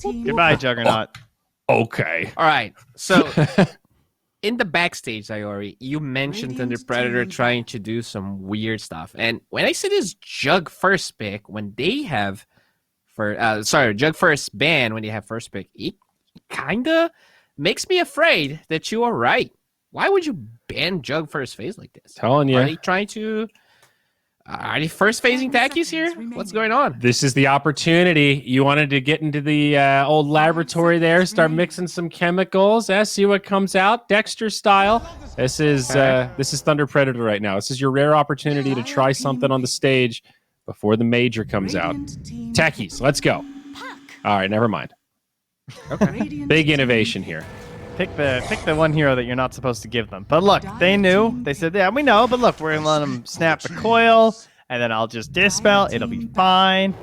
Goodbye, Juggernaut. Okay. All right. So in the backstage, Iori, you mentioned Thunder Predator trying to do some weird stuff. And when I see this Jug first pick, when they have Jug first ban when they have first pick, it kinda makes me afraid that you are right. Why would you ban Jug first phase like this? Telling you. Are they trying to are they first phasing Tackies here? What's going on? This is the opportunity. You wanted to get into the old laboratory there, start mixing some chemicals, see what comes out, Dexter style. This is Thunder Predator right now. This is your rare opportunity to try something on the stage before the major comes out. Tackies, let's go. All right, never mind. Okay. Big innovation here. Pick the one hero that you're not supposed to give them. But look, they knew. They said, yeah, we know. But look, we're going to let them snap the coil, and then I'll just dispel. It'll be fine.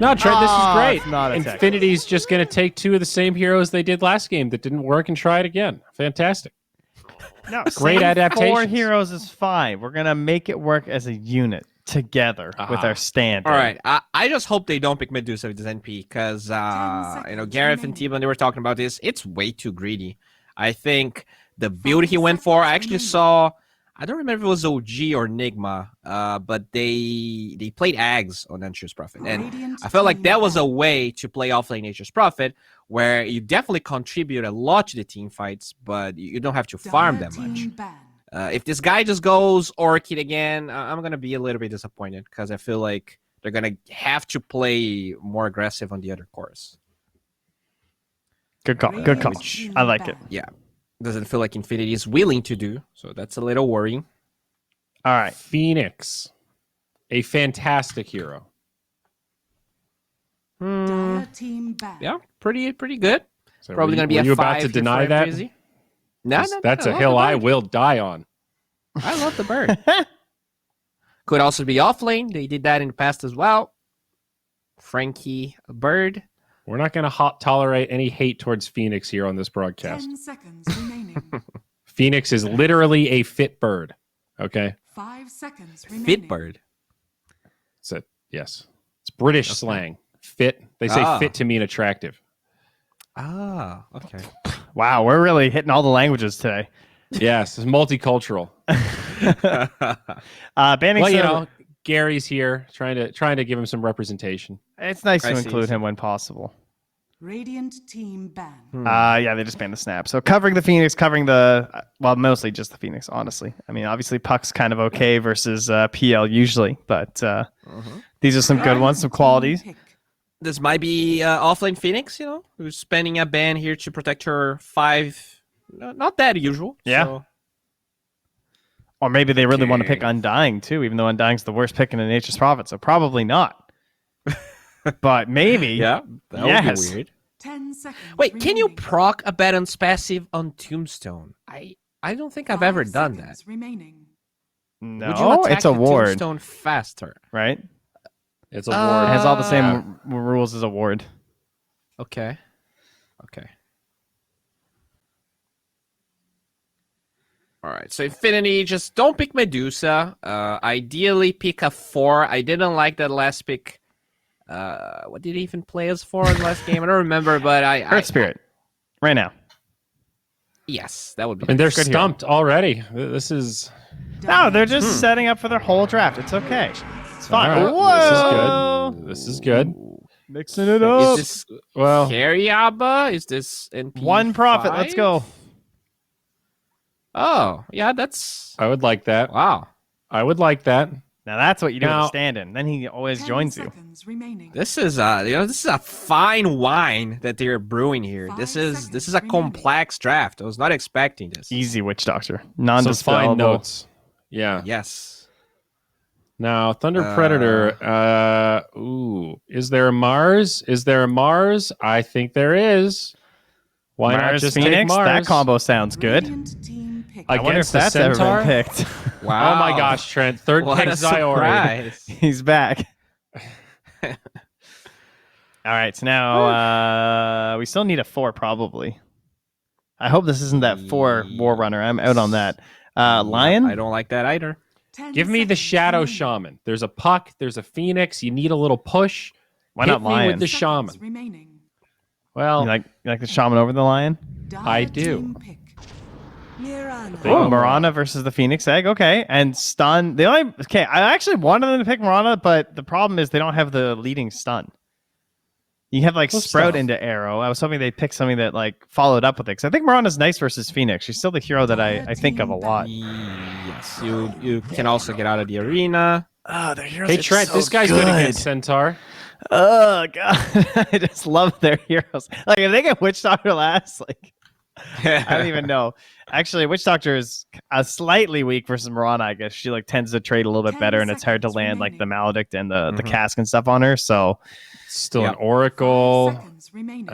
No, Trent, this is great. It's not a tech. Infinity's just going to take two of the same heroes they did last game that didn't work and try it again. Fantastic. No, Great adaptation. 4 heroes is fine. We're going to make it work as a unit together with our stand. All right. I just hope they don't pick Medusa with this NP because, Gareth and T-Bone, they were talking about this. It's way too greedy. I think the build he went for, I actually saw, I don't remember if it was OG or Nigma, but they played Ags on Nature's Prophet. And I felt like that was a way to play offlane Nature's Prophet where you definitely contribute a lot to the team fights, but you don't have to farm that much. If this guy just goes Orchid again, I'm going to be a little bit disappointed because I feel like they're going to have to play more aggressive on the other course. Good call. Good call. I like it. Yeah. Doesn't feel like Infinity is willing to do, so that's a little worrying. All right. Phoenix, a fantastic hero. Yeah, pretty good. So Probably going to be a 5. Are you about to deny that? No, That's a hill I will die on. I love the bird. Could also be offlane. They did that in the past as well. Frankie, a bird. We're not going to tolerate any hate towards Phoenix here on this broadcast. 10 seconds remaining. Phoenix is literally a fit bird. Okay? 5 seconds remaining. Fit bird. Yes. It's British slang. Fit. They say fit to mean attractive. Ah, okay. Wow, we're really hitting all the languages today. Yes, it's multicultural. Banning well, Gary's here trying to give him some representation. It's nice to include him when possible. Radiant team ban. Yeah, they just banned the snap. So covering the Phoenix, mostly just the Phoenix, honestly. I mean, obviously Puck's kind of okay versus PL usually, but these are some good ones, some qualities. This might be offlane Phoenix, who's spending a ban here to protect her 5. Not that usual. Yeah. So. Or maybe they really want to pick Undying too, even though Undying's the worst pick in the Nature's Prophet, so probably not. But maybe. Yeah, that would be weird. 10 seconds. Wait, remaining. can you proc a Baron's passive on Tombstone? I don't think I've ever done that. Remaining. No, Would you attack it's a the ward, Tombstone faster? right? It's a ward. It has all the same rules as a ward. Okay. All right, so Infinity, just don't pick Medusa. Ideally, pick a 4. I didn't like that last pick. What did he even play as for in the last game? I don't remember, but Earth Spirit, right now. Yes, that would be. And they're Good stumped already. This is. No, they're just setting up for their whole draft. It's okay. It's fine. Right. Whoa! This is good. Mixing it up. Is this Well, Carryaba? Is this NP? One profit. Let's go. Oh, yeah, that's. I would like that. Wow. I would like that. Now that's what you do with Now- a stand-in. Then he always 10 joins you. seconds remaining. This is this is a fine wine that they're brewing here. This is a complex draft. I was not expecting this. Easy Witch Doctor. Some Non-dispellable. fine notes. Yeah. Yes. Now, Thunder Predator. Is there a Mars? I think there is. Why not Mars just Phoenix? take Mars? That combo sounds good. Radiant team pick. I wonder if Against the that's ever Centaur? been picked. Wow. Oh my gosh, Trent. Third What pick a Zyori. surprise. He's back. All right, so now we still need a 4 probably. I hope this isn't that 4 War Runner. I'm out on that. Lion? I don't like that either. 10 Give me the seconds Shadow remaining. Shaman. There's a Puck. There's a Phoenix. You need a little push. Why Hit not me Lion? with the Seconds Shaman. remaining. Well, You like the shaman over the lion? I Dire do. team pick. Mirana. Big Oh, Mirana. Mirana versus the Phoenix Egg. Okay, and stun. I actually wanted them to pick Mirana, but the problem is they don't have the leading stun. You have like Well, Sprout stuff. into Arrow. I was hoping they'd pick something that like followed up with it. Because I think Mirana's nice versus Phoenix. She's still the hero that I think of a lot. Yes, you can also get out of the arena. Oh, their heroes Hey, Trent, this guy's good against Centaur. Oh god, I just love their heroes. Like if they get Witch Doctor last, like I don't even know. Actually, Witch Doctor is slightly weak versus Mirana. I guess she like tends to trade a little bit 10 better, and it's hard to seconds land like the remaining. Maledict and the Mhm. cask and stuff on her. So Still Yep. an Oracle. Seconds remaining.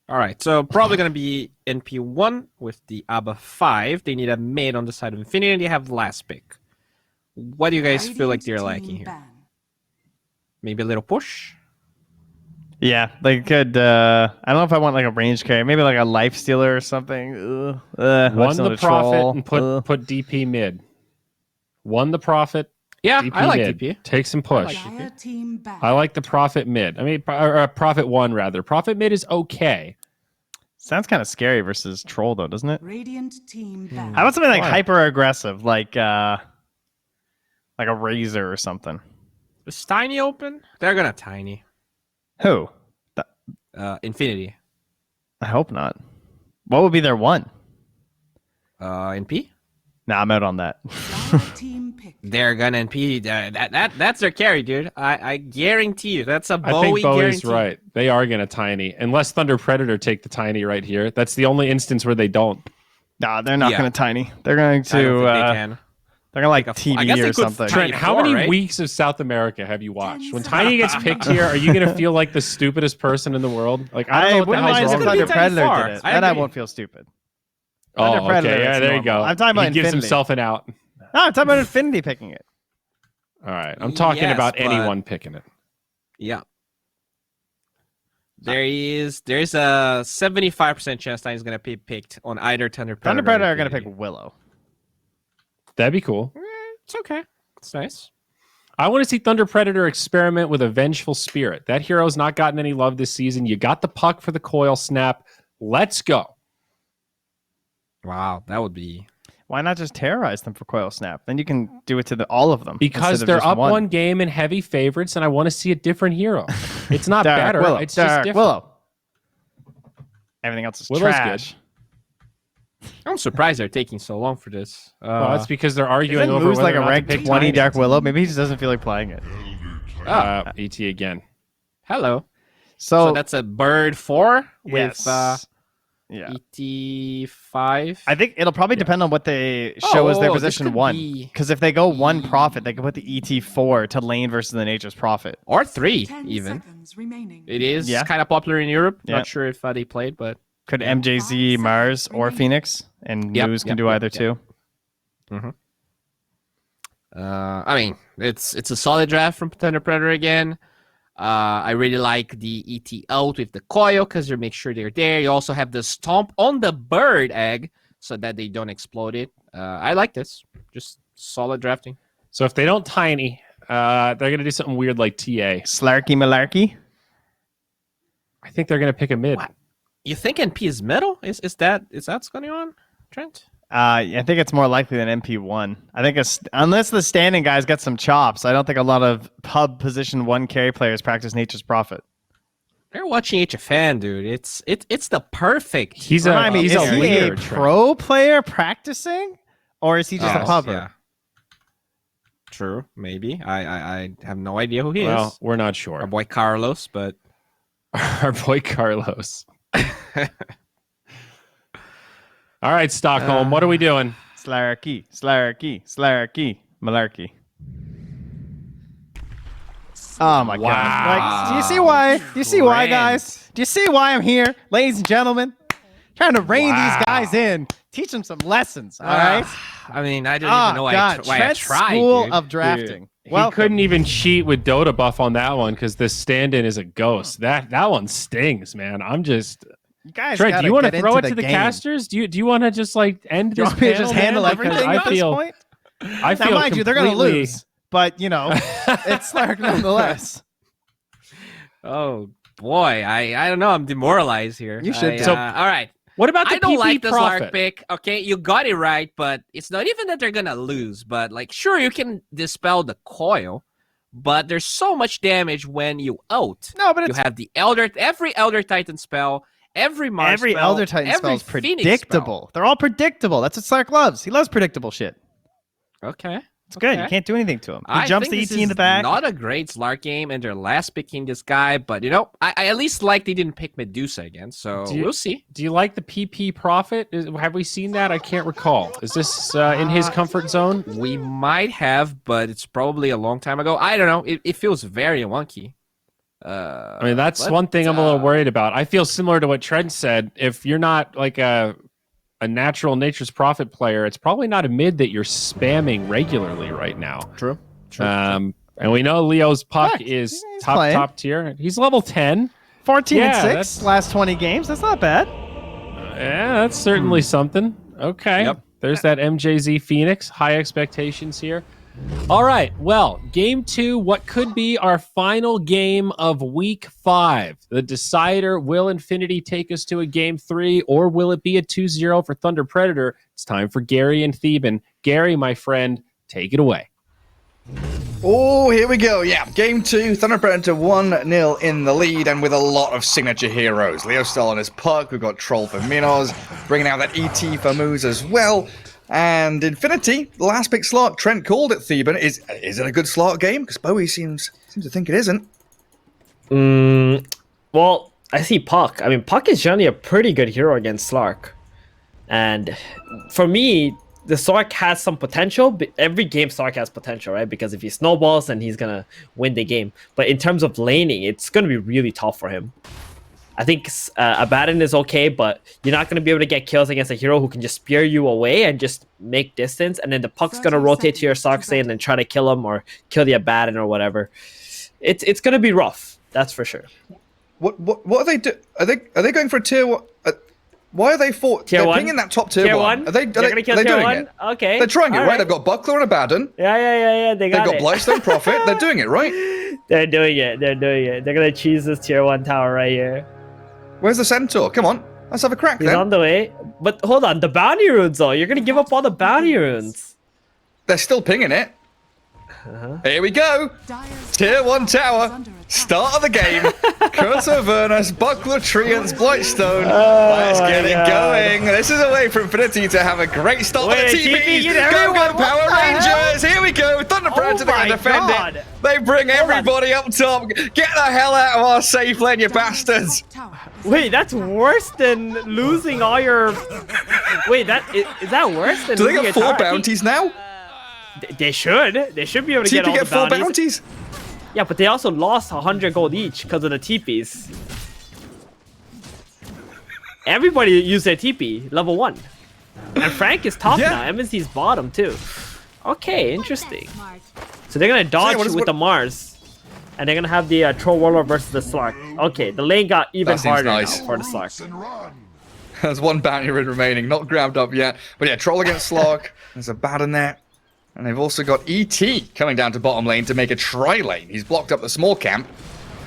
All right, so probably going to be NP1 with the ABBA 5. They need a mid on the side of Infinity, and they have last pick. What do you guys feel like they're Radiant lacking team here? ban. Maybe a little push? yeah, they could. I don't know if I want like a range carry, maybe like a life stealer or something. Won the profit and Ugh. put DP mid. Won the profit. Yeah, DP I like mid. DP. Take some push. Dire team ban. I like the profit mid. I mean, profit one rather. Profit mid is okay. Sounds kind of scary versus troll though, doesn't it? Radiant team ban. How about something like Why? hyper aggressive, like a razor or something? Is Tiny open? They're going to Tiny. Who? Infinity. I hope not. What would be their one? NP? Nah, I'm out on that. Dire team pick. They're gonna NP. That's their carry, dude. I guarantee you. That's a I Bowie think Bowie's guarantee. right. They are going to tiny. Unless Thunder Predator take the tiny right here. That's the only instance where they don't. Nah, they're not Yeah. going to tiny. They're going to. I don't think they can. They're going to like Like a- I TV guess they or could something. try- Trent, how 4, many right? weeks of South America have you watched? When 10 Tiny gets picked here, are you going to feel like the stupidest person in the world? Like I don't know what the wouldn't hell's mind if wrong with Thunder you. Tiny Predator far. did it. I Then I agree. won't feel stupid. Oh, Thunder Predator, okay. Yeah, it's there you normal. go. I'm talking about he gives Infinity. himself an out. No, I'm talking about Infinity picking it. All right. I'm talking Yes, about but- anyone picking it. Yeah. There's a 75% chance Tiny's gonna be picked on either Thunder Predator. Thunder or Predator are going to Infinity. pick Willow. That'd be cool. It's okay. It's nice. I want to see Thunder Predator experiment with a vengeful spirit. That hero's not gotten any love this season. You got the puck for the coil snap. Let's go. Wow, that would be. Why not just terrorize them for Coil Snap? Then you can do it to all of them. Because instead of they're just up one game and heavy favorites, and I want to see a different hero. It's not Dark better. Willow. It's just Dark different. Willow. Everything else is Willow's trash. I'm surprised they're taking so long for this. Well, that's because they're Isn't arguing over Moose whether like or a not to rank pick 20 Tiny. Dark Willow? Maybe he just doesn't feel like playing it. ET again. Hello. So, So that's a bird 4 yes. with yeah. ET5. I think it'll probably depend on what they show as their Oh, this position could 1. be- Because if they go 1 profit, they can put the ET4 to lane versus the Nature's Profit. Or 3, 10 even. seconds remaining. It is Yeah. kind of popular in Europe. Yeah. Not sure if they played, but Could Yeah. MJZ, 5 Mars, seconds or remaining. Phoenix? And Yep, Moose can yep, do yep, either yep. too. I mean, it's a solid draft from Thunder Predator again. I really like the ET out with the coil because you make sure they're there. You also have the stomp on the bird egg so that they don't explode it. I like this. Just solid drafting. So if they don't tiny, they're going to do something weird like TA. Slarky Malarkey? I think they're going to pick a mid. What? You think NP is middle? Is that what's going on, Trent? I think it's more likely than MP1. I think unless the standing guys get some chops, I don't think a lot of pub position 1 carry players practice Nature's Profit. They're watching HFN, dude. It's the perfect. He's Remind me, he's is a he leader, a Trent. pro player practicing? Or is he just a Oh, pubber? yeah. True, maybe. I have no idea who he Well, is. we're not Our sure. boy Carlos, but Our boy Carlos. All right, Stockholm. What are we doing? Slarky, Malarkey. Oh my Wow. god. Like, do you see why? Do you see why, guys? Do you see why I'm here, ladies and gentlemen? Trying to rein these guys in, teach them some lessons, all right? I mean, I don't Oh even know god, why I Trent's tried. school Dude. of drafting. He couldn't even cheat with Dota buff on that one because the stand-in is a ghost. That one stings, man. I'm just You guys Trent. Do gotta you want to get throw it into to the game. casters? Do you want to just like end Do you this want me to panel, just handle man? Because everything I at this feel, point? I Now, feel mind you, they're going to completely- lose, but, you know, it's Slark nonetheless. Oh boy, I don't know. I'm demoralized here. You should. All right. What about the I don't PP like the profit? Slark pick. Okay, you got it right, but it's not even that they're gonna lose. But like, sure, you can dispel the coil, but there's so much damage when you ult. No, but You it's have every Elder Titan spell, every Mars every spell, Elder Titan every spell is Phoenix predictable. They're all predictable. That's what Slark loves. He loves predictable shit. spell. Okay. It's good. You Okay. can't do anything to him. He I jumps think the this ET in the is back. Not a great Slark game, and they're last picking this guy. But I at least like they didn't pick Medusa again. So we'll see. Do you like the PP profit? Have we seen that? I can't recall. Is this in his comfort zone? We might have, but it's probably a long time ago. I don't know. It feels very wonky. I mean, that's but, one thing I'm a little worried about. I feel similar to what Trent said. If you're not like a natural nature's prophet player, it's probably not a mid that you're spamming regularly right now. True. And we know Leo's puck Correct. is He's top playing. tier. He's level 10. 14 Yeah, and 6 that's- last 20 games. That's not bad. Yeah, that's certainly something. Okay. Yep. There's that MJZ Phoenix. High expectations here. All right. Well, game 2, what could be our final game of week 5? The decider, will Infinity take us to a game 3, or will it be a 2-0 for Thunder Predator? It's time for Gary and Theben. Gary, my friend, take it away. Oh, here we go. Yeah, game 2, Thunder Predator 1-0 in the lead, and with a lot of signature heroes. Leo still on his puck. We've got Troll for Minos, bringing out that ET for Moose as well. And Infinity, the last pick slot, Trent called it, Theben. Is it a good slot game? Because Bowie seems to think it isn't. Well, I see Puck. I mean, Puck is generally a pretty good hero against Slark. And for me, the Slark has some potential. But every game Slark has potential, right? Because if he snowballs, then he's going to win the game. But in terms of laning, it's going to be really tough for him. I think Abaddon is okay, but you're not going to be able to get kills against a hero who can just spear you away and just make distance. And then the Puck's going to 30 rotate to your seconds Soxane and then try to kill him or kill the Abaddon or whatever. It's going to be rough. That's for sure. What are they do? Are they going for a tier 1? Why are they Tier they're one? pinging that top tier, Tier 1. 1? Are they gonna kill tier doing 1? it? Okay. They're trying it, All right? They've got Buckler and Abaddon. Yeah. They They've got got it. Blightstone Prophet. They're doing it, right? They're doing it. They're gonna cheese this tier 1 tower right here. Where's the Centaur? Come on. Let's have a crack He's then. on the way. But hold on, the bounty runes though. You're gonna give up all the bounty runes. They're still pinging it. Here we go. Dire's Tier 1 tower. under attack. Start of the game. Curse of Avernus, Buckler, Treants, Blightstone. Let's my get it God. going. This is a way for Infinity to have a great start Wait, with the TP, TPs. get Go, everyone. go, What Power the hell? Rangers. Here we go. Thunder Predator my going to defend God. it. They bring everybody up top. Get the hell out of our safe lane, you Dire's bastards. top tower is Wait, that's worse than losing all your. Wait, is that worse than Do they losing get your 4 tower? I think bounties now? They should. They should be able to get TP all the get 4 bounties. bounties? Yeah, but they also lost 100 gold each because of the TPs. Everybody used their TP, level 1. And Frank is top Yeah. now. MSC's bottom too. Okay, interesting. smart. So they're gonna dodge what is- with what- the Mars. And they're gonna have the Troll Warlord versus the Slark. Okay, the lane got even That seems harder nice. now for the Slark. There's 1 bounty rune remaining, not grabbed up yet. But yeah, Troll against Slog. There's a Abaddon there. And they've also got ET coming down to bottom lane to make a tri-lane. He's blocked up the small camp.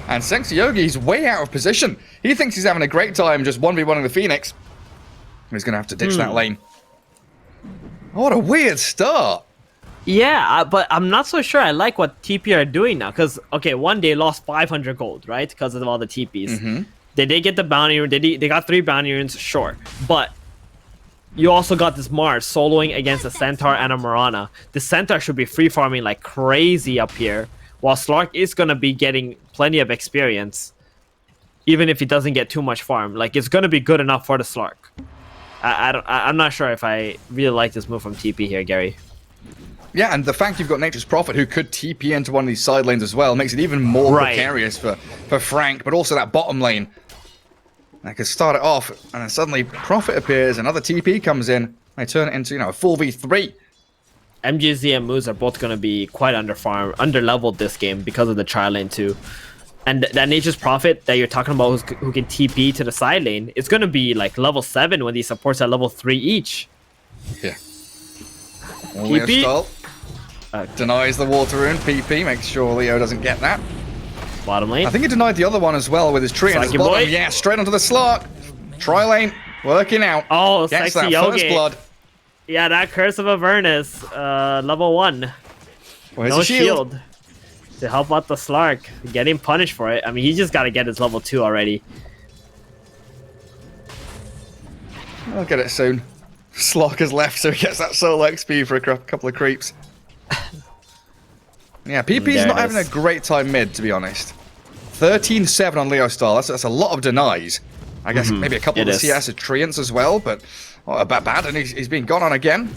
And Sexy Yogi's way out of position. He thinks he's having a great time just 1v1ing the Phoenix. He's going to have to ditch that lane. What a weird start. Yeah, but I'm not so sure I like what TP are doing now. Because, okay, one day lost 500 gold, right? Because of all the TPs. They did get the bounty rune. They got 3 bounty runes, sure. But you also got this Mars soloing against a Centaur and a Mirana. The Centaur should be free farming like crazy up here. While Slark is going to be getting plenty of experience. Even if he doesn't get too much farm. Like, it's going to be good enough for the Slark. I'm not sure if I really like this move from TP here, Gary. Yeah, and the fact you've got Nature's Prophet who could TP into one of these side lanes as well makes it even more Right. precarious for Frank, but also that bottom lane. I could start it off, and then suddenly Prophet appears, another TP comes in. They turn it into, a 4v3. MGZ and Moose are both going to be quite under-leveled this game because of the tri lane too. And that Nature's Prophet that you're talking about who can TP to the side lane, it's going to be like level 7 when these supports are level 3 each. Yeah. Leo PP? Stoll denies the water rune. PP makes sure Leo doesn't get that. Bottom lane. I think he denied the other one as well with his tree and his Psyche bottom. boy. Yeah, straight onto the Slark. Tri lane working out. Oh, Gets sexy that first Yogi. blood. Yeah, that Curse of Avernus, level 1. Where's No the shield? shield to help out the Slark. Getting punished for it. I mean, he just got to get his level 2 already. I'll get it soon. Slark has left, so he gets that solo XP for a couple of creeps. Yeah, PP's There not it having a is. great time mid, to be honest. 13-7 on Leo Star. That's a lot of denies. I guess maybe a couple It of the is. CS Treants as well, but bad, and he's been gone on again.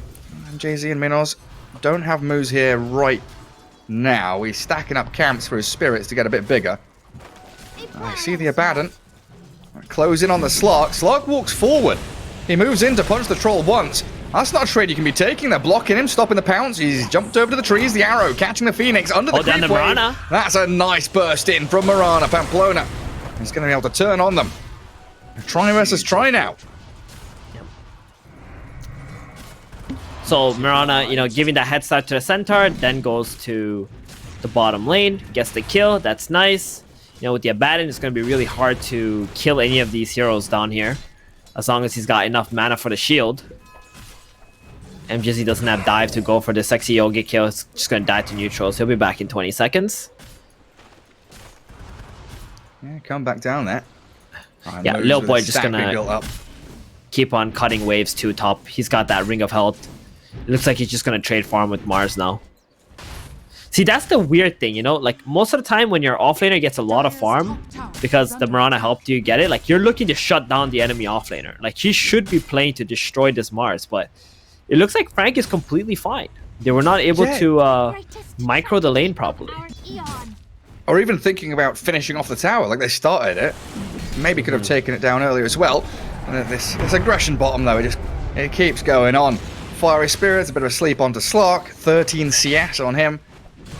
And Jay-Z and Minos don't have moves here right now. He's stacking up camps for his spirits to get a bit bigger. I see the Abaddon. Close in on the Slark. Slark walks forward. He moves in to punch the troll once. That's not a trade you can be taking. They're blocking him, stopping the pounce. He's jumped over to the trees. The arrow catching the Phoenix under the Oh, down creep the wave. Mirana. That's a nice burst in from Mirana. Pamplona. He's going to be able to turn on them. Try versus try now. So Mirana, you know, giving that head start to the Centaur, then goes to the bottom lane, gets the kill. That's nice. You know, with the Abaddon, it's going to be really hard to kill any of these heroes down here, as long as he's got enough mana for the shield. MGZ doesn't have dive to go for the sexy Yogi kill. It's just going to die to neutrals. He'll be back in 20 seconds. Yeah, come back down there. Yeah, Moves Lil with Boy his just stack gonna- being built up. Keep on cutting waves to top. He's got that Ring of Health. It looks like he's just going to trade farm with Mars now. See, that's the weird thing, you know? Like, most of the time when your offlaner gets a lot of farm, because the Mirana helped you get it, like, you're looking to shut down the enemy offlaner. Like, he should be playing to destroy this Mars, but it looks like Frank is completely fine. They were not able to micro the lane properly. Or even thinking about finishing off the tower, like they started it. Maybe could have taken it down earlier as well. And then this aggression bottom though, it keeps going on. Fiery Spirit, a bit of a sleep onto Slark. 13 CS on him.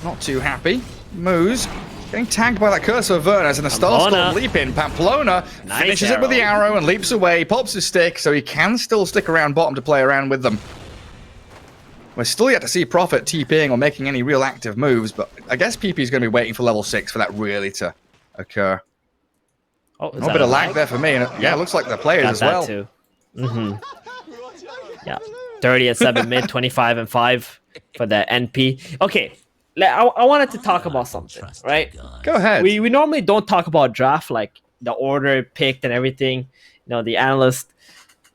Not too happy. Moose getting tagged by that Curse of Avernus, and the Starstorm Pamplona. leap in. Pamplona Nice finishes it with the arrow and leaps away, pops his stick, so he can still stick around bottom to play around with them. We're still yet to see Prophet TPing or making any real active moves, but I guess PP is going to be waiting for level 6 for that really to occur. Oh, is A that bit of a lag there for me, and yeah, it looks like the players Got as that well. too. Yeah, 30 and 7 mid, 25 and 5 for the NP. Okay, I wanted to talk about something, right? Go ahead. We normally don't talk about draft, like the order picked and everything. You know, the analyst,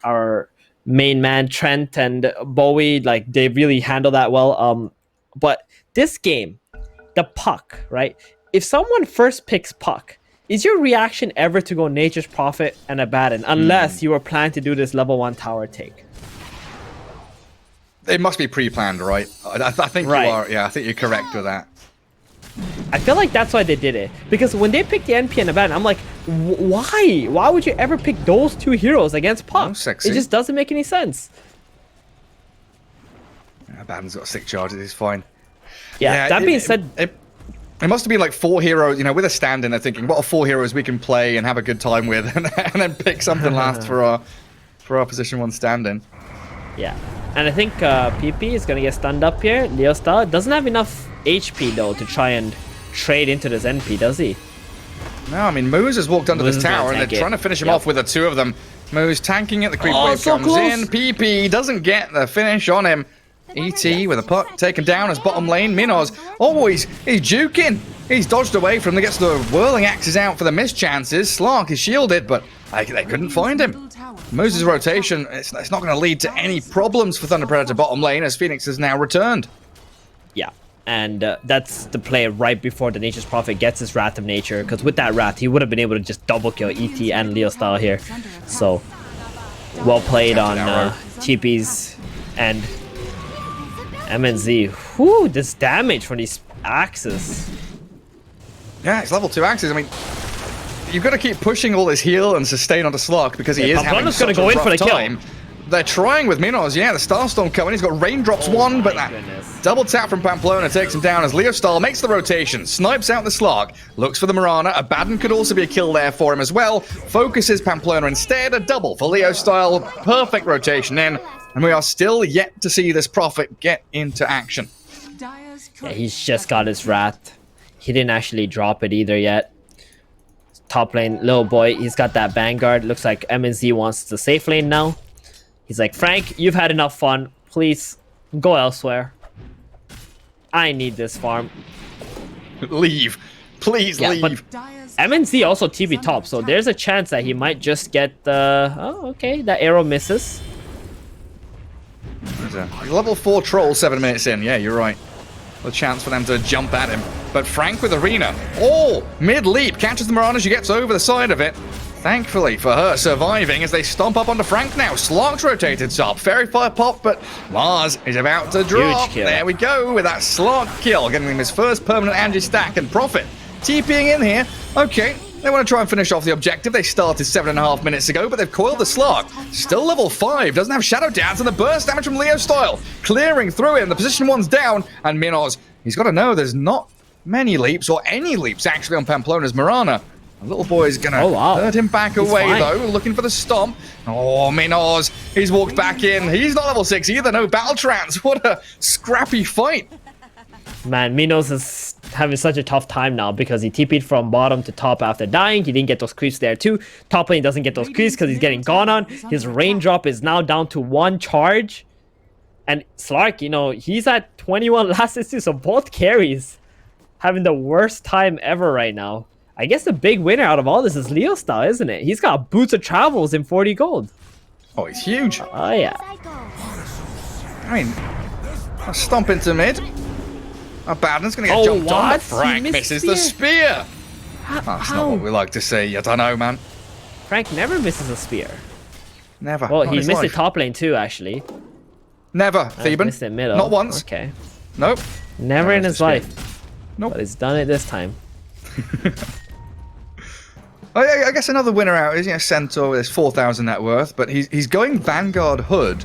our main man Trent and Bowie, like they really handle that well. But this game, the Puck, right? If someone first picks Puck, is your reaction ever to go Nature's Prophet and Abaddon, unless you were planning to do this level 1 tower take? It must be pre-planned, right? I think Right. you are. Yeah, I think you're correct with that. I feel like that's why they did it. Because when they picked the NP and Abaddon, I'm like, why? Why would you ever pick those two heroes against Puck? Oh, sexy. It just doesn't make any sense. Abaddon's got 6 charges, he's fine. Yeah, that being said, it must have been like 4 heroes, you know, with a stand-in. They're thinking, what are 4 heroes we can play and have a good time with, and then pick something last for our position 1 stand-in. yeah. And I think PP is going to get stunned up here. Leo Star doesn't have enough HP, though, to try and trade into this NP, does he? No, I mean, Moose has walked under Moose this is gonna tower, and tank they're it. trying to finish him Yep. off with the 2 of them. Moose tanking it, the creep Oh, wave so comes close. in. PP doesn't get the finish on him. ET with a puck taken down as bottom lane. Minos, he's juking. He's dodged away from them, gets the whirling axes out for the missed chances. Slark is shielded, but they couldn't find him. Moose's rotation, it's not going to lead to any problems for Thunder Predator bottom lane, as Phoenix has now returned. Yeah. And that's the play right before the Nature's Prophet gets his Wrath of Nature. Because with that Wrath, he would have been able to just double kill ET and Leo Style here. So, well played on TP's and MNZ. Whew, this damage from these axes. Yeah, it's level 2 axes. I mean, you've got to keep pushing all this heal and sustain onto Slark because he is having Pamplona's such gonna go a in for rough the kill. time. They're trying with Minos. Yeah, the Starstorm coming. He's got Raindrops 1, but that goodness. double tap from Pamplona takes him down as Leo Stahl makes the rotation, snipes out the Slark, looks for the Mirana. Abaddon could also be a kill there for him as well. Focuses Pamplona instead. A double for Leo Stahl. Perfect rotation in. And we are still yet to see this Prophet get into action. Yeah, he's just got his Wrath. He didn't actually drop it either yet. Top lane, little boy, he's got that Vanguard. Looks like MNZ wants the safe lane now. He's like, Frank, you've had enough fun. Please go elsewhere. I need this farm. Leave. Please Yeah, but leave. Dire's MNZ also TP top, so there's a chance that he might just get the... Oh, okay, that arrow misses. He's a level 4 troll 7 minutes in. Yeah, you're right. A chance for them to jump at him. But Frank with Arena. Oh, mid-leap. Catches the Mirana. She gets over the side of it. Thankfully for her, surviving as they stomp up onto Frank now. Slog's rotated top. Fairy Fire pop, but Mars is about to drop. kill. There we go with that Slog kill. Getting him his first permanent anti-stack and profit. TPing in here. Okay, they want to try and finish off the objective. They started 7.5 minutes ago, but they've coiled the Slog. Still level 5. Doesn't have Shadow Dance and the burst damage from Leo Style. Clearing through him. The position one's down. And Minos, he's got to know there's not many leaps or any leaps actually on Pamplona's Mirana. The little boy's gonna hurt him back away fine. though, looking for the stomp. Oh, Minos, he's walked back in. He's not level 6 either, no battle trance. What a scrappy fight. Man, Minos is having such a tough time now because he TP'd from bottom to top after dying. He didn't get those creeps there too. Top lane doesn't get those creeps because he's getting gone on. His raindrop is now down to 1 charge. And Slark, you know, he's at 21 last hits, so both carries having the worst time ever right now. I guess the big winner out of all this is Leo Style, isn't it? He's got Boots of Travels in 40 gold. Oh, he's huge. Oh, yeah. I mean, a stomp into mid. Baden's gonna get jumped on, but Frank He misses the spear. That's not what we like to see. I don't know, man. Frank never misses a spear. Never. Well, Not he in his missed life. it top lane too, actually. Never, Theban. Missed it middle. Not once. Okay. Nope. Never in missed his the spear. life. Nope. But he's done it this time. I guess another winner out is, you know, Centaur with his 4,000 net worth, but he's going Vanguard Hood.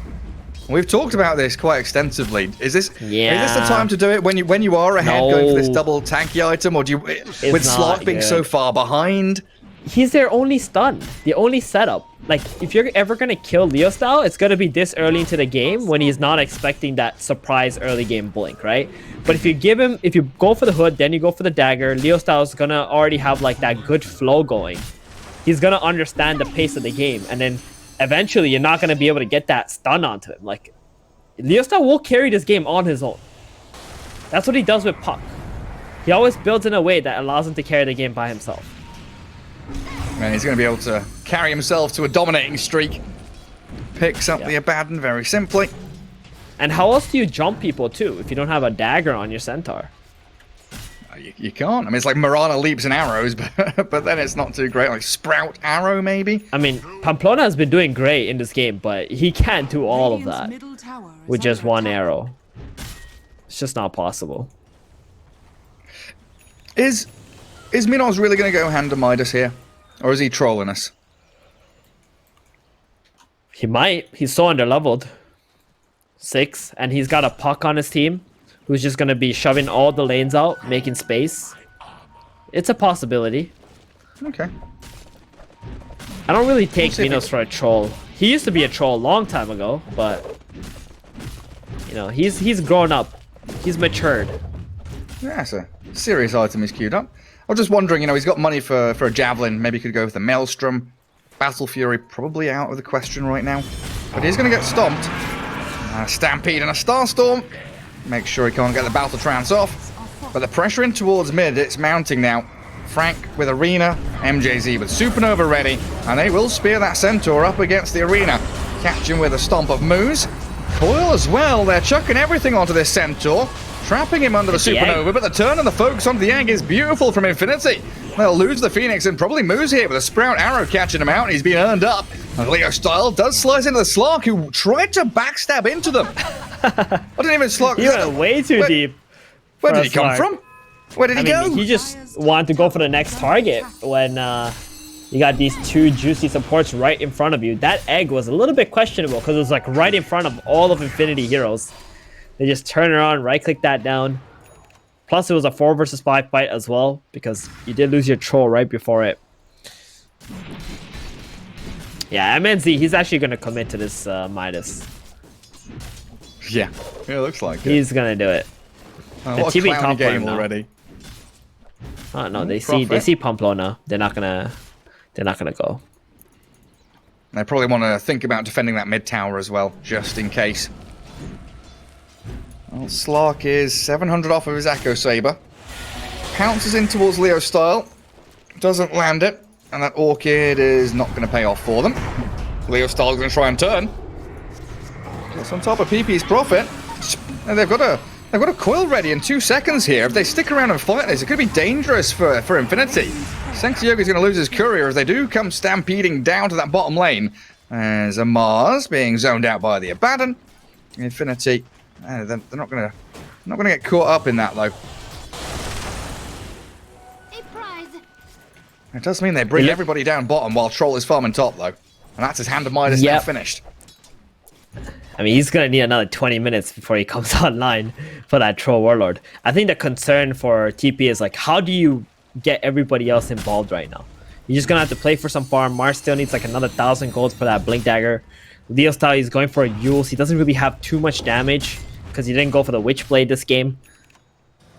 We've talked about this quite extensively. Is this the time to do it when you are ahead going for this double tanky item, or do you with Slot being so far behind? He's their only stun, the only setup. Like, if you're ever gonna kill Leo Style, it's gonna be this early into the game when he's not expecting that surprise early game blink, right? But if you go for the hood, then you go for the dagger, Leo Style is gonna already have like that good flow going. He's gonna understand the pace of the game, and then eventually you're not gonna be able to get that stun onto him. Like, Leo Style will carry this game on his own. That's what he does with Puck. He always builds in a way that allows him to carry the game by himself. And he's going to be able to carry himself to a dominating streak. Picks up the Abaddon very simply. And how else do you jump people too if you don't have a dagger on your centaur? You can't. I mean, it's like Mirana leaps and arrows, but then it's not too great. Like Sprout Arrow, maybe? I mean, Pamplona has been doing great in this game, but he can't do all of that with just one arrow. It's just not possible. Is Minos really going to go hand to Midas here? Or is he trolling us? He might. He's so underleveled. 6, and he's got a Puck on his team who's just going to be shoving all the lanes out, making space. It's a possibility. Okay. I don't really take Minos for a troll. He used to be a troll a long time ago, but you know, he's grown up. He's matured. Yeah, that's a serious item he's queued up. I was just wondering, you know, he's got money for a javelin. Maybe he could go with the Maelstrom. Battle Fury probably out of the question right now. But he's going to get stomped. Stampede and a Starstorm. Make sure he can't get the Battle Trance off. But the pressure in towards mid, it's mounting now. Frank with Arena, MJZ with Supernova ready. And they will spear that Centaur up against the Arena. Catch him with a Stomp of Moose. Coil as well. They're chucking everything onto this Centaur. Trapping him under the Supernova, but the turn and the focus onto the egg is beautiful from Infinity. They'll lose the Phoenix and probably Moose here with a Sprout Arrow catching him out, and he's been earned up. And Leo Style does slice into the Slark, who tried to backstab into them. I didn't even Slark. He went way too deep. Where did he come from? Where did he go? He just wanted to go for the next target when you got these 2 juicy supports right in front of you. That egg was a little bit questionable because it was like right in front of all of Infinity heroes. They just turn around, right-click that down. Plus, it was a 4 versus 5 fight as well, because you did lose your troll right before it. Yeah, MNZ, he's actually going to commit to this Midas. Yeah, it looks like it. He's going to do it. What a clowny game already. Oh no, they see Pamplona. They're not gonna go. They probably want to think about defending that mid tower as well, just in case. Well, Slark is 700 off of his Echo Saber. Pounces in towards Leo Style. Doesn't land it. And that Orchid is not going to pay off for them. Leo Style is going to try and turn. Gets on top of PP's Prophet. And they've got a coil ready in 2 seconds here. If they stick around and fight this, it could be dangerous for Infinity. Sexy Yogi's going to lose his courier as they do come stampeding down to that bottom lane. There's a Mars being zoned out by the Abaddon. Infinity, they're not going to get caught up in that though. It does mean they bring everybody down bottom while Troll is farming top though. And that's his Hand of Midas now finished. I mean, he's going to need another 20 minutes before he comes online for that Troll Warlord. I think the concern for TP is like, how do you get everybody else involved right now? You're just going to have to play for some farm. Mars still needs like another 1,000 gold for that Blink Dagger. Leo Style, he's going for a Yules. He doesn't really have too much damage because he didn't go for the Witchblade this game.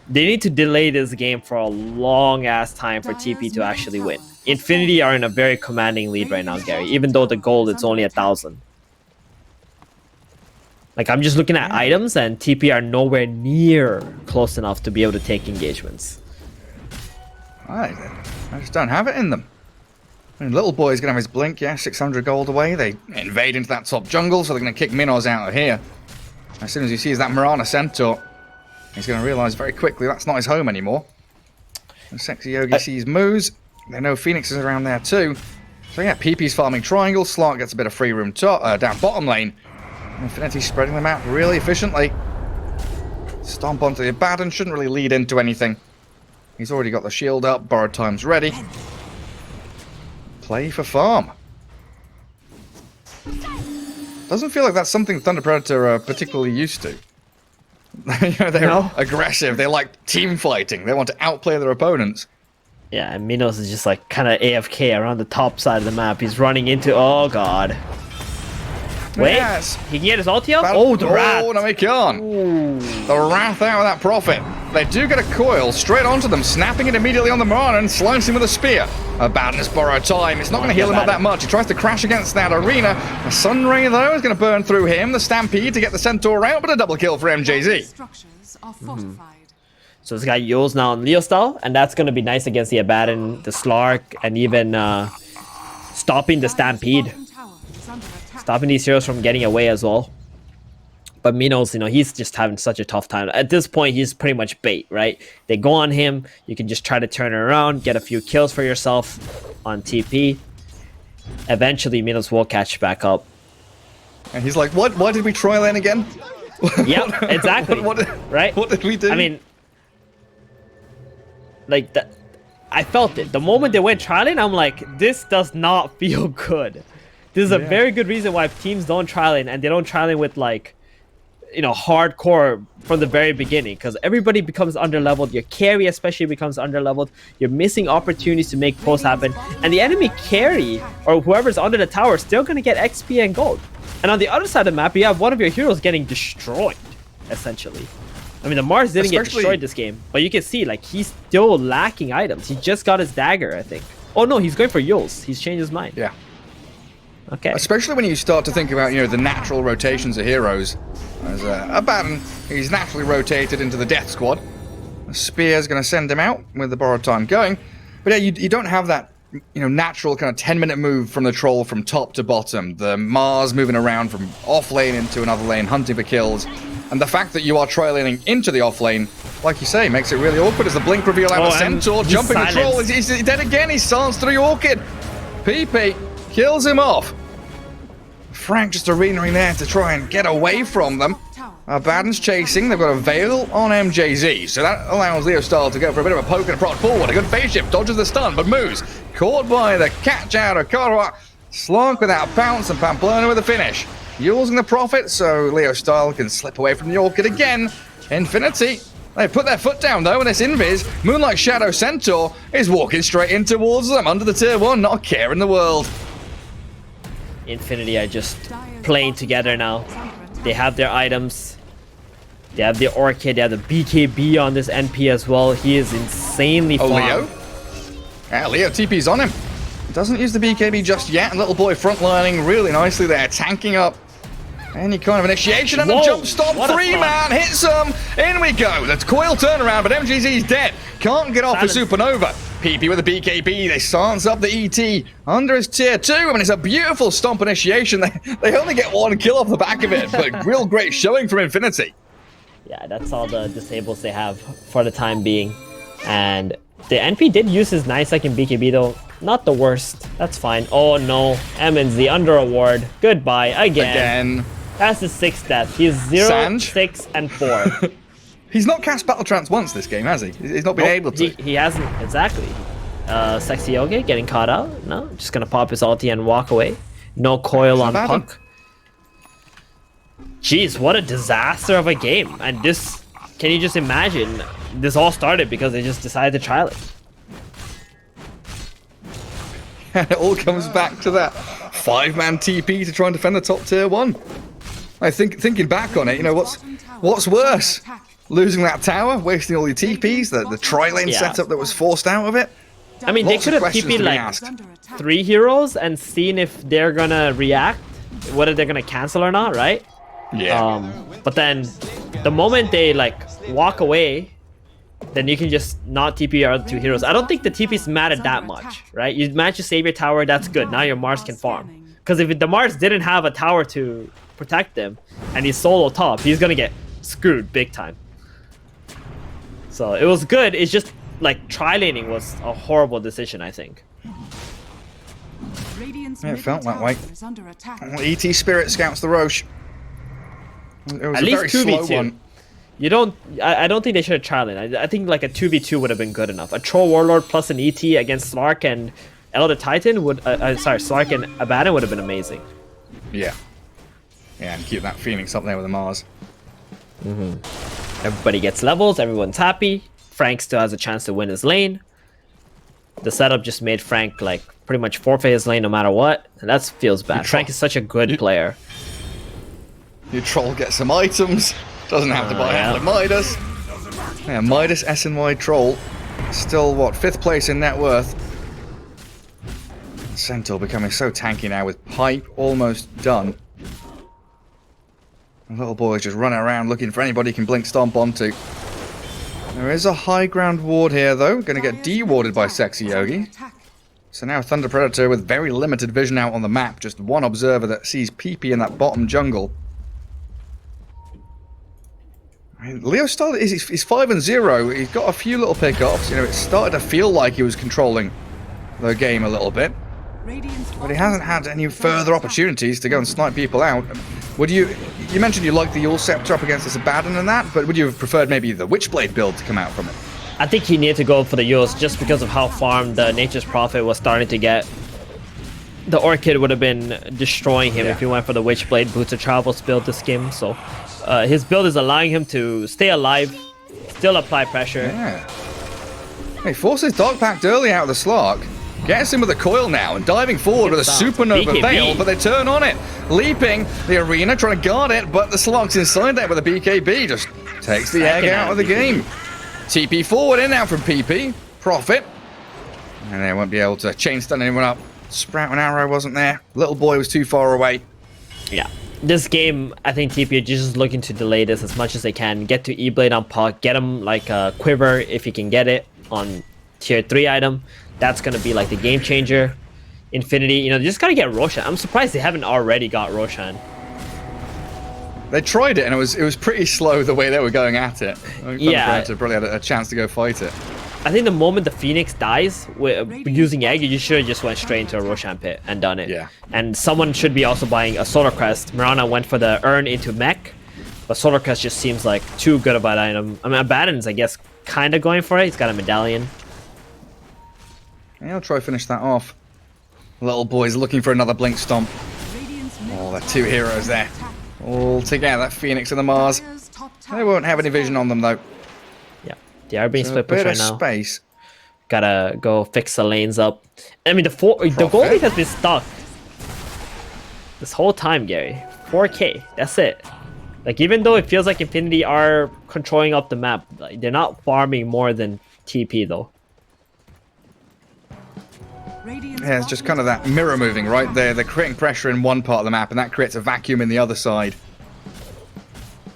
They need to delay this game for a long-ass time for TP to actually win. Infinity are in a very commanding lead right now, Gary, even though the gold is only 1,000. Like, I'm just looking at items, and TP are nowhere near close enough to be able to take engagements. I just don't have it in them. I mean, Little Boy's going to have his Blink, 600 gold away. They invade into that top jungle, so they're going to kick Minos out of here. As soon as he sees that Mirana Centaur, he's going to realise very quickly that's not his home anymore. And Sexy Yogi sees Moose. They know Phoenix is around there too. So yeah, PP's farming triangle. Slark gets a bit of free room down bottom lane. Infinity spreading them out really efficiently. Stomp onto the Abaddon. Shouldn't really lead into anything. He's already got the shield up. Borrowed time's ready. Play for farm. Doesn't feel like that's something Thunder Predator are particularly used to. They're aggressive. They like team fighting. They want to outplay their opponents. Yeah, and Minos is just like kind of AFK around the top side of the map. He's running into... Oh, God. Wait, he can get his ulti out? Oh, the Wrath. Oh, no, he can't. The Wrath out of that Prophet. They do get a coil straight onto them, snapping it immediately on the Marana and slicing with a spear. Abaddon's borrowed time. It's not going to heal him up that much. He tries to crash against that arena. The Sunray, though, is going to burn through him. The Stampede to get the Centaur out, but a double kill for MJZ. Structures are fortified. So it's got Yules now on Leo Style, and that's going to be nice against the Abaddon, the Slark, and even stopping the Stampede. Stopping these heroes from getting away as well. But Minos, he's just having such a tough time. At this point, he's pretty much bait, right? They go on him. You can just try to turn it around, get a few kills for yourself on TP. Eventually, Minos will catch back up. And he's like, what? Why did we try lane again? Yep, exactly. Right? What did we do? I mean, like, I felt it. The moment they went tri-lane, I'm like, this does not feel good. This is a very good reason why teams don't tri-lane, and they don't tri-lane with, like, hardcore from the very beginning, because everybody becomes underleveled. Your carry especially becomes underleveled. You're missing opportunities to make pulls happen, and the enemy carry, or whoever's under the tower, is still going to get XP and gold. And on the other side of the map, you have one of your heroes getting destroyed, essentially. I mean, the Mars didn't get destroyed this game, but you can see, like, he's still lacking items. He just got his dagger, I think. Oh, no, he's going for Yules. He's changed his mind. Yeah. Okay. Especially when you start to think about, the natural rotations of heroes. As Abaddon, he's naturally rotated into the Death Squad. The Spear's going to send him out with the borrowed time going. But yeah, you don't have that, natural kind of 10-minute move from the Troll from top to bottom. The Mars moving around from off lane into another lane, hunting for kills. And the fact that you are tri-laning into the off lane, like you say, makes it really awkward as the Blink reveal out of Centaur, jumping the Troll. He's dead again. He's silenced through Orchid. PP kills him off. Frank just arenaing there to try and get away from them. Abaddon's chasing. They've got a Veil on MJZ, so that allows Leo Style to go for a bit of a poke and a prod forward. A good phase shift, dodges the stun, but moves. Caught by the catch out of Korwa. Slark without bounce, and Pamplona with a finish. Using the Prophet, so Leo Style can slip away from the Orchid again. Infinity. They put their foot down though, and this Invis, Moonlight Shadow Centaur, is walking straight in towards them under the tier 1, not a care in the world. Infinity are just playing together now. They have their items. They have the Orchid, they have the BKB on this NP as well. He is insanely Oh, farmed. Leo? Yeah, Leo TP's on him. Doesn't use the BKB just yet. Little boy frontlining really nicely there, tanking up any kind of initiation. And Whoa, a jump stop, what a 3-man, hits him. In we go. That's coil turnaround, but MGZ's dead. Can't get off Silence. the Supernova. PP with the BKB. They silence up the ET under his tier 2. I mean, it's a beautiful stomp initiation. They only get 1 kill off the back of it, but real great showing from Infinity. Yeah, that's all the disables they have for the time being. And the NP did use his 9-second BKB though. Not the worst. That's fine. Oh no. MNZ under a ward. Goodbye again. That's his 6th death. He's 0, Sanj? 6, and 4. He's not cast Battle Trance once this game, has he? He's not been able to. He hasn't. Exactly. Sexy Yogi getting caught out. No, just gonna pop his ulti and walk away. No coil on bad one. Puck. Jeez, what a disaster of a game. And this, can you just imagine? This all started because they just decided to trial it. And it all comes back to that 5-man TP to try and defend the top tier 1. I think thinking back on it, you know, what's worse? Losing that tower, wasting all your TPs, the tri-lane Yeah. setup that was forced out of it. I mean, Lots they of could have questions TP'd to be like asked. 3 heroes and seen if they're gonna react, whether they're gonna cancel or not, right? Yeah. But then the moment they like walk away, then you can just not TP your other 2 heroes. I don't think the TPs mattered that much, right? You managed to save your tower, that's good. Now your Mars can farm. Because if the Mars didn't have a tower to protect him, and he's solo top, he's gonna get screwed big time. So it was good. It's just like tri-laning was a horrible decision, I think. Yeah, it felt that way. ET Spirit scouts the Roche. It was At a least very slow 2v2. one. You don't. I don't think they should have tri-laned. I think like a 2v2 would have been good enough. A Troll Warlord plus an ET against Slark and Elder Titan would. Sorry, Slark and Abaddon would have been amazing. Yeah. Yeah, and keep that Phoenix up there with the Mars. Everybody gets levels. Everyone's happy. Frank still has a chance to win his lane. The setup just made Frank like pretty much forfeit his lane no matter what, and that feels bad. Frank is such a good player. Your Troll gets some items. Doesn't have to buy yeah. out like Midas. Yeah, Midas SNY Troll. Still, what, 5th place in net worth. Centaur becoming so tanky now with Pipe almost done. The little boy's just running around looking for anybody he can blink stomp onto. There is a high ground ward here though. Going to get de-warded by Sexy Yogi. So now Thunder Predator with very limited vision out on the map. Just one observer that sees PP in that bottom jungle. Leo started, he's 5-0. He's got a few little pickups. You know, it started to feel like he was controlling the game a little bit. But he hasn't had any further opportunities to go and snipe people out. Would you mentioned you liked the Yule Scepter up against this Abaddon and that, but would you have preferred maybe the Witchblade build to come out from it? I think he needed to go for the Yules just because of how farmed the Nature's Prophet was starting to get. The Orchid would have been destroying him if he went for the Witchblade Boots of Travels build this game. So his build is allowing him to stay alive, still apply pressure. Yeah. He forces Dog Packed early out of the Slark. Gets him with a coil now and diving forward with a Supernova BKB. Veil, but they turn on it. Leaping the arena, trying to guard it, but the Slark's inside there with a BKB. Just takes the egg out of the game. TP forward in now from PP. Profit. And they won't be able to chain stun anyone up. Sprout and Arrow wasn't there. Little boy was too far away. Yeah. This game, I think TP are just looking to delay this as much as they can. Get to E-Blade on Puck. Get him like a Quiver if he can get it on tier 3 item. That's going to be like the game changer. Infinity, you know, they just got to get Roshan. I'm surprised they haven't already got Roshan. They tried it and it was pretty slow the way they were going at it. Yeah. Predator probably had a chance to go fight it. I think the moment the Phoenix dies using Egg, you should have just went straight into a Roshan pit and done it. Yeah. And someone should be also buying a Solar Crest. Mirana went for the Urn into Mech, but Solar Crest just seems like too good of an item. I mean, Abaddon's, I guess, kind of going for it. He's got a medallion. Yeah, I'll try to finish that off. Little boy's looking for another Blink Stomp. Oh, the 2 heroes there. All together, that Phoenix and the Mars. They won't have any vision on them though. Yeah, they are being So a split push bit right of now. space. Gotta go fix the lanes up. I mean, the goalie has been stuck this whole time, Gary. 4K, that's it. Like, even though it feels like Infinity are controlling up the map, like, they're not farming more than TP though. Yeah, it's just kind of that mirror moving, right? They're creating pressure in one part of the map, and that creates a vacuum in the other side.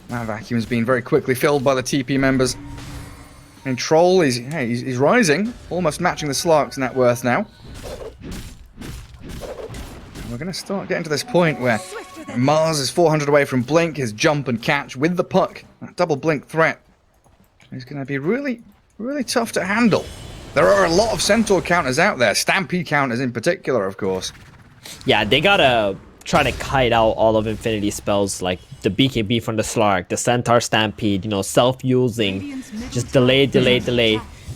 That vacuum's been very quickly filled by the TP members. And Troll is he's rising, almost matching the Slark's net worth now. And we're going to start getting to this point where Mars is 400 away from Blink, his jump and catch with the puck. That double Blink threat is going to be really, really tough to handle. There are a lot of Centaur counters out there, Stampede counters in particular, of course. Yeah, they gotta try to kite out all of Infinity spells, like the BKB from the Slark, the Centaur Stampede, you know, self-using, just delay.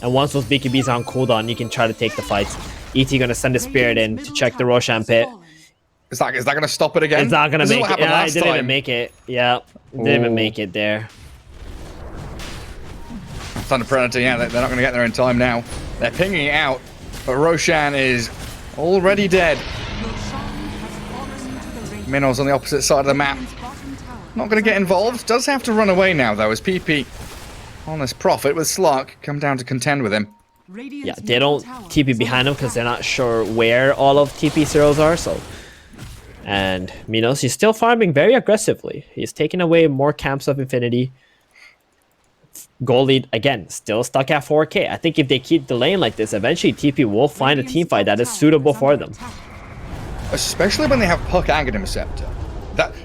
And once those BKBs are on cooldown, you can try to take the fights. ET gonna send a Spirit in to check the Roshan pit. Is that going to stop it again? It's not gonna This is make what it. happened Yeah, it last didn't even time. make it. Yeah, it didn't even make it there. Thunder Predator, yeah, they're not going to get there in time now. They're pinging it out, but Roshan is already dead. Minos on the opposite side of the map. Not going to get involved. Does have to run away now, though, as PP on this Prophet with Slark come down to contend with him. Yeah, they don't TP behind him because they're not sure where all of TP zeros are, so. And Minos, he's still farming very aggressively. He's taking away more camps of Infinity. Goal lead, again, still stuck at 4K. I think if they keep delaying like this, eventually TP will find a team fight that is suitable for them. Especially when they have Puck Aghanim Scepter.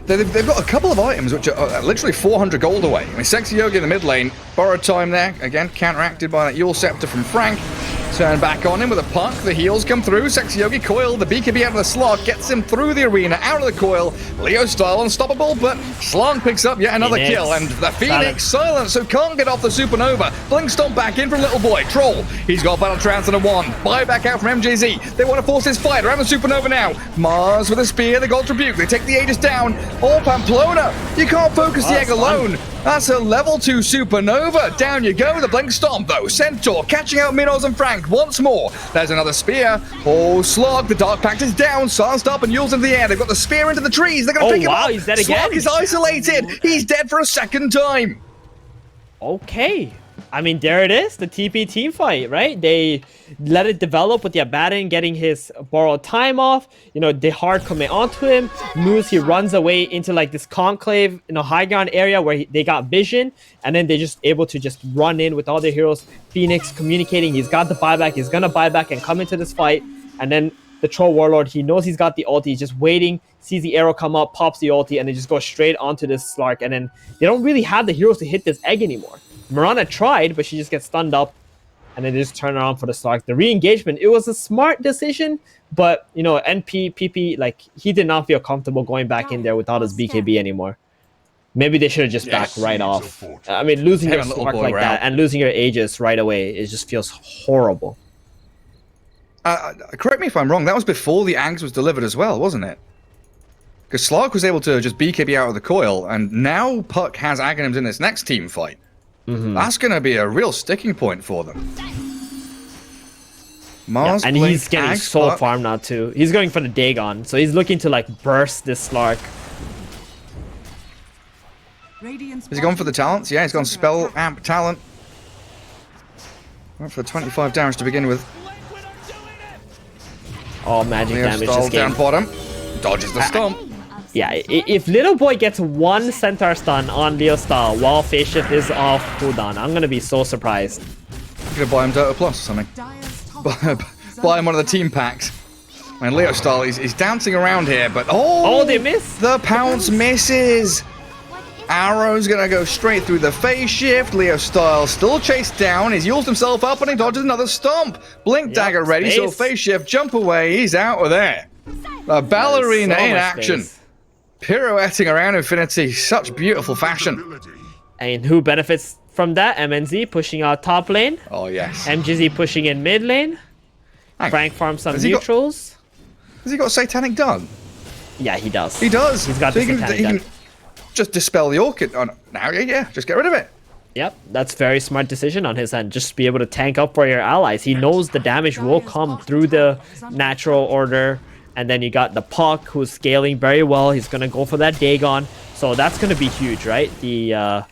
They've got a couple of items which are literally 400 gold away. I mean, Sexy Yogi in the mid lane, borrowed time there, again, counteracted by that Yule Scepter from Frank. Turn back on him with a puck, the heals come through, Sexy Yogi coil, the BKB out of the Slog, gets him through the arena, out of the coil, Leo style unstoppable, but Slog picks up yet another kill, and the Phoenix silent, so can't get off the Supernova. Blink stomp back in from Little Boy, Troll, he's got Battle Trance and a 1, buyback out from MJZ, they want to force this fight around the Supernova now, Mars with a spear, the Gold Rebuke, they take the Aegis down, oh Pamplona, you can't focus the egg alone. That's a level 2 Supernova. Down you go. The Blink Stomp, though. Centaur catching out Minos and Frank once more. There's another spear. Oh, Slog. The Dark Pact is down. Sarsed up and Yule's into the air. They've got the spear into the trees. They're going to pick him up. He's dead Slog again. is isolated. He's dead for a second time. Okay. I mean, there it is, the TP team fight, right? They let it develop with the Abaddon getting his borrowed time off. You know, they hard commit onto him. Moose, he runs away into like this conclave, high ground area where they got vision. And then they're just able to just run in with all their heroes. Phoenix communicating, he's got the buyback. He's going to buy back and come into this fight. And then the Troll Warlord, he knows he's got the ulti. He's just waiting, sees the arrow come up, pops the ulti, and they just go straight onto this Slark. And then they don't really have the heroes to hit this egg anymore. Mirana tried, but she just gets stunned up, and then they just turn around for the Slark. The re-engagement, it was a smart decision, but, NP, PP, like, he did not feel comfortable going back in there without his BKB anymore. Maybe they should have just backed right off. I mean, losing your Slark like that and losing your Aegis right away, it just feels horrible. Correct me if I'm wrong, that was before the Ags was delivered as well, wasn't it? Because Slark was able to just BKB out of the coil, and now Puck has Aghanims in this next team fight. That's going to be a real sticking point for them. Mars, and Blink, he's getting Ags, so Puck. farmed now too. He's going for the Dagon, so he's looking to like burst this Slark. Has he gone for the talents? Yeah, he's gone Spell Amp Talent. Went for the 25 damage to begin with. Oh, magic Leo damage style this game. down bottom. Dodges the stomp. Yeah, if Little Boy gets one Centaur stun on Leo Style while Phase Shift is off cooldown, I'm gonna be so surprised. I'm gonna buy him Dota Plus or something. Buy him one of the team packs. I mean, Leo Style, he's dancing around here, but Oh, they missed! The pounce misses. Arrow's gonna go straight through the phase shift. Leo Style still chased down. He's used himself up and he dodges another stomp. Blink dagger ready, so phase shift, jump away. He's out of there. The ballerina So in much action. space. Pirouetting around Infinity, such beautiful fashion. And who benefits from that? MNZ pushing out top lane. Oh, yes. MGZ pushing in mid lane. Hang on. Frank farms some Has he got- neutrals. Has he got Satanic Dung? Yeah, he does. He does. He's got so the he Satanic can Dung. just dispel the Orchid. Oh, now, yeah, just get rid of it. Yep, that's very smart decision on his end. Just be able to tank up for your allies. He knows the damage will come through the natural order. And then you got the Puck, who's scaling very well. He's going to go for that Dagon. So that's going to be huge, right? The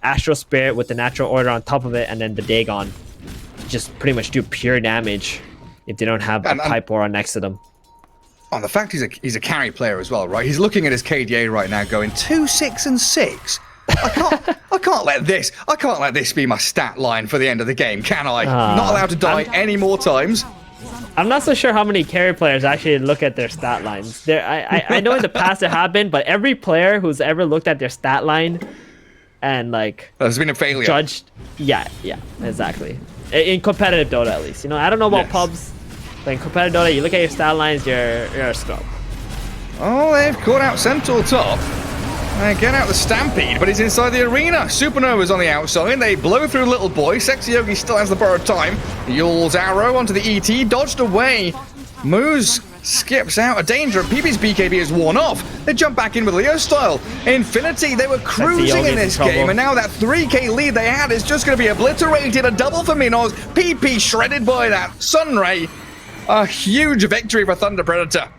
Astral Spirit with the Natural Order on top of it, and then the Dagon just pretty much do pure damage if they don't have a Pipe Aura next to them. Oh, the fact he's a carry player as well, right? He's looking at his KDA right now, going 2, 6, and 6. I can't let this be my stat line for the end of the game, can I? Not allowed to die any more times. I'm not so sure how many carry players actually look at their stat lines. I know in the past it happened, but every player who's ever looked at their stat line and like there's been a failure. Judged, yeah, exactly. In competitive Dota, at least. You know, I don't know about pubs, but in competitive Dota, you look at your stat lines, you're a scrub. Oh, they've caught out Centaur top. Get out the Stampede, but he's inside the arena. Supernova's on the outside. They blow through Little Boy. Sexy Yogi still has the borrowed time. Yule's arrow onto the ET, dodged away. Moose skips out. A danger. PP's BKB is worn off. They jump back in with Leo style. Infinity, they were cruising in this game, and now that 3k lead they had is just going to be obliterated. A double for Minos. PP shredded by that Sunray. A huge victory for Thunder Predator.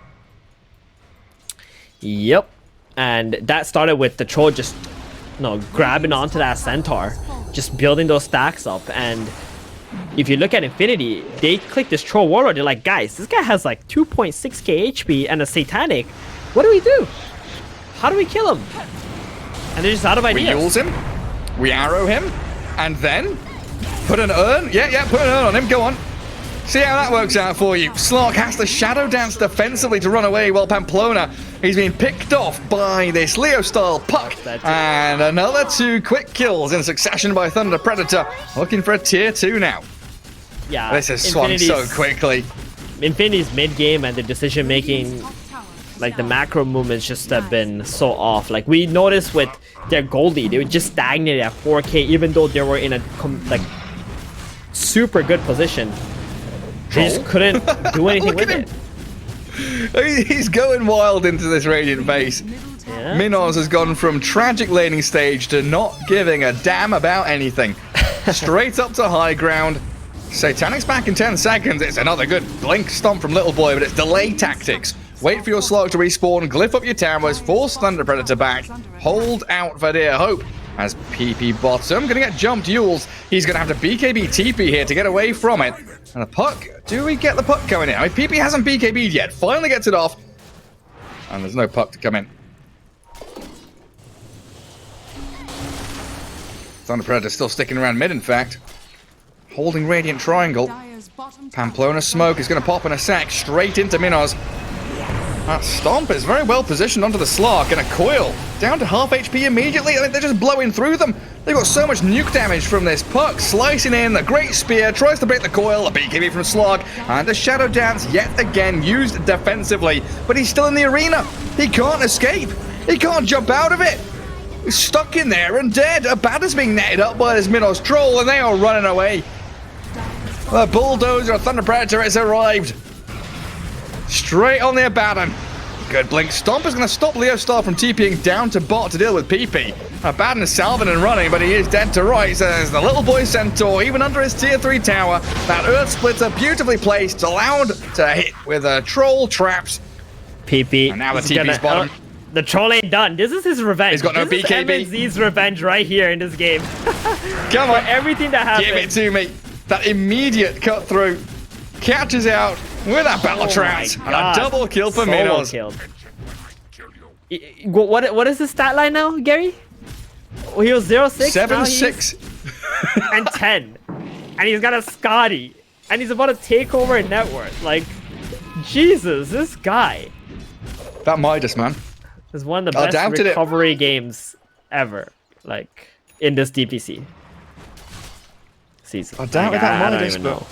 Yep. And that started with the troll just grabbing onto that Centaur, just building those stacks up. And if you look at Infinity, they click this troll warlord. They're like, guys, this guy has like 2.6k HP and a satanic. What do we do? How do we kill him? And they're just out of ideas. We use him, we arrow him, and then put an urn. Yeah, put an urn on him. Go on. See how that works out for you. Slark has to shadow dance defensively to run away, while Pamplona, he's been picked off by this Leo-style puck. And another 2 quick kills in succession by Thunder Predator, looking for a tier 2 now. Yeah, this has swung so quickly. Infinity's mid-game and the decision-making, like the macro movements just have been so off. Like we noticed with their Goldie, they were just stagnated at 4k even though they were in a super good position. They just couldn't do anything with it. He's going wild into this Radiant base. Yeah. Minos has gone from tragic laning stage to not giving a damn about anything. Straight up to high ground. Satanic's back in 10 seconds. It's another good blink stomp from Little Boy, but it's delay tactics. Wait for your slug to respawn, glyph up your towers, force Thunder Predator back, hold out for dear hope. As PP bottom, gonna get jumped Yules. He's gonna have to BKB TP here to get away from it. And the puck, do we get the puck coming in? I mean, PP hasn't BKB'd yet, finally gets it off. And there's no puck to come in. Thunder Predator still sticking around mid, in fact. Holding Radiant Triangle. Pamplona smoke is gonna pop in a sec, straight into Minos. That Stomp is very well positioned onto the Slark, and a coil down to half HP immediately. I mean, they're just blowing through them. They've got so much nuke damage from this puck. Slicing in, the great spear, tries to break the coil, a BKB from Slark, and the Shadow Dance yet again used defensively. But he's still in the arena. He can't escape. He can't jump out of it. He's stuck in there and dead. Abada's being netted up by this Minos troll, and they are running away. The bulldozer of Thunder Predator has arrived. Straight on the Abaddon. Good blink stomp is going to stop Leo Star from TPing down to bot to deal with PP. Abaddon is salving and running, but he is dead to rights as the Little Boy Centaur, even under his tier 3 tower, that Earth Splitter beautifully placed, allowed to hit with troll traps. PP. And now the TP's bottom. The troll ain't done. This is his revenge. He's got no this BKB. Is MNZ's revenge right here in this game. Come on. For everything that happened. Give it to me. That immediate cut through. Catches out with that battle trance. And a double kill for Minos. What is his stat line now, Gary? Well, he was 0-6. 7-6. And 10. And he's got a Scotty. And he's about to take over net worth. Like, Jesus, this guy. That Midas, man. Is one of the best recovery games ever. Like, in this DPC season. I doubted that Midas, but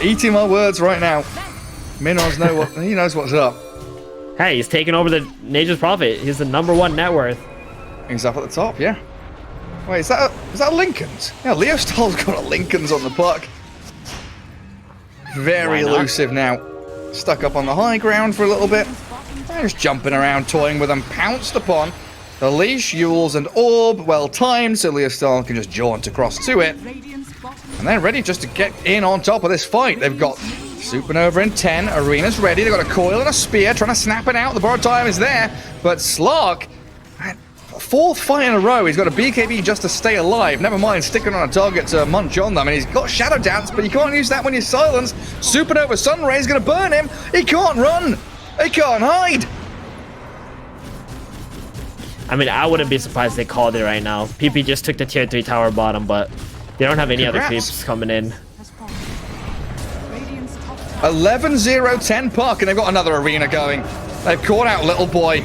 eating my words right now. Minos he knows what's up. Hey, he's taking over the Nature's Prophet. He's the #1 net worth. He's up at the top, yeah. Wait, is that Lincoln's? Yeah, Leo Stahl's got a Lincoln's on the puck. Very elusive now. Stuck up on the high ground for a little bit. Just jumping around, toying with them. Pounced upon. The leash, Yules, and Orb, well timed, so Leo Stahl can just jaunt across to it. And they're ready just to get in on top of this fight. They've got Supernova in 10, Arena's ready. They've got a coil and a spear, trying to snap it out. The borrowed time is there, but Slark, fourth fight in a row. He's got a BKB just to stay alive. Never mind sticking on a target to munch on them. And he's got Shadow Dance, but you can't use that when you're silenced. Supernova Sunray is going to burn him. He can't run. He can't hide. I mean, I wouldn't be surprised if they called it right now. PP just took the tier 3 tower bottom, but they don't have any other Congrats. creeps coming in. Has fallen. Radiant's top tower 11-0-10 puck, and they've got another arena going. They've caught out Little Boy.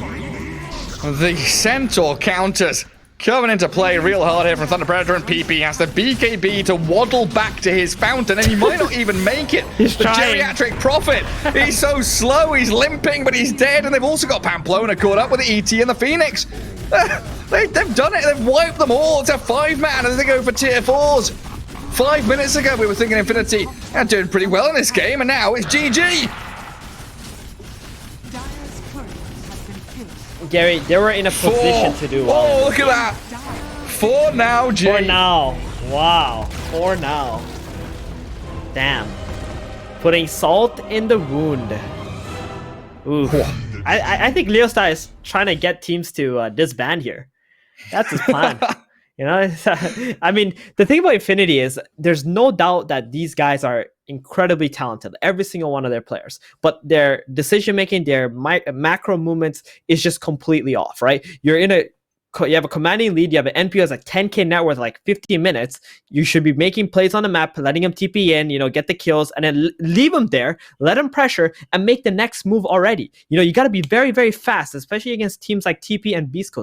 The Centaur counters coming into play real hard here from Thunder Predator, and PP has the BKB to waddle back to his fountain, and he might not even make it. He's the trying. Geriatric Prophet, he's so slow, he's limping, but he's dead, and they've also got Pamplona caught up with the ET and the Phoenix. They've done it, they've wiped them all. It's a 5-man as they go for tier 4s. 5 minutes ago, we were thinking Infinity are doing pretty well in this game, and now it's GG. Dire's courier has been killed. Gary, they were in a position to do well. Oh, look at that. 4 now, G. For now. Wow. For now. Damn. Putting salt in the wound. Ooh. I think Leostar is trying to get teams to disband here. That's his plan. You know, I mean, the thing about Infinity is there's no doubt that these guys are incredibly talented, every single one of their players, but their decision making, their macro movements is just completely off, right? You have a commanding lead, you have an NPO as like 10k net worth, like 15 minutes. You should be making plays on the map, letting him TP in, get the kills, and then leave him there, let him pressure, and make the next move already. You got to be very, very fast, especially against teams like TP and Beast Coast.